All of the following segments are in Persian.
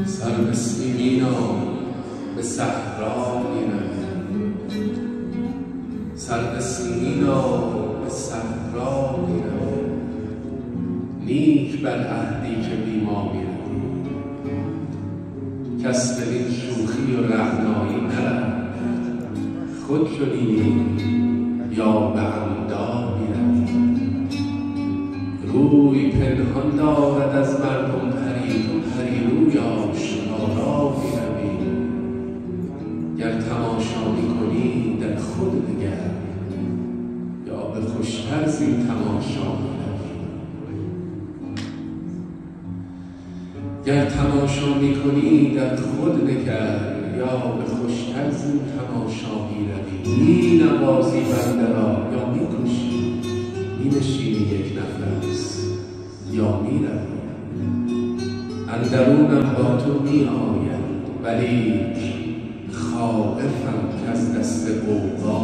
سربسیمینا به صحرا میرویم، سربسیمینا به صحرا میرویم، نیک بر عهدی که بی ما میرویم، کس بدین شوخی و رعنایی نرفت، خود شدیم یا به عمدا میرویم. روی پنهان دارد از مردم پری، تو پریروی آشکارا میرویم. گر تماشا میکنی در خود نگر، یا به خوشتر زین تماشا میرویم. گر تماشا میکنی در خود نگر، یا به خوشتر زین تماشا میرویم. می نوازی بنده را یا میکشی، می نشینی یک نفس یا میروی. اندرونم با تو می آید، ولیک خائفم که از دست غوغا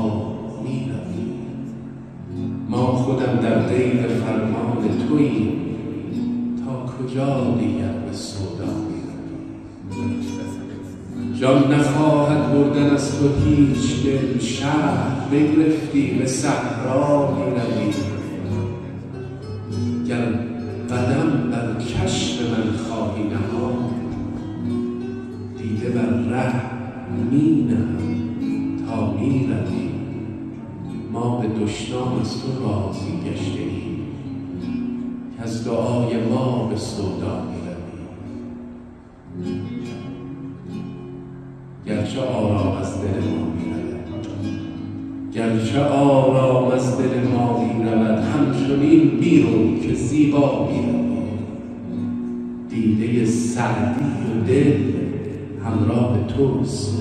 میروی. ما خودم در غیر فرمان توییم، تا کجا دیگر به سودا میروی. جان نخواهد بردن از تو هیچ دل، شهر بگرفتی به صحرا میروی. گر قدم بر چشم من خواهی نهاد، دیده بر ره می نهم تا میروی. ما به دشنام از تو راضی گشته ایم، که از دعای ما به سودا میروی. گرچه آرام از دل ما میرود، گرچه آرام از دل ما میرود، همچنین بیرون که زیبا میروی. دیده سعدی و دل همراه توست،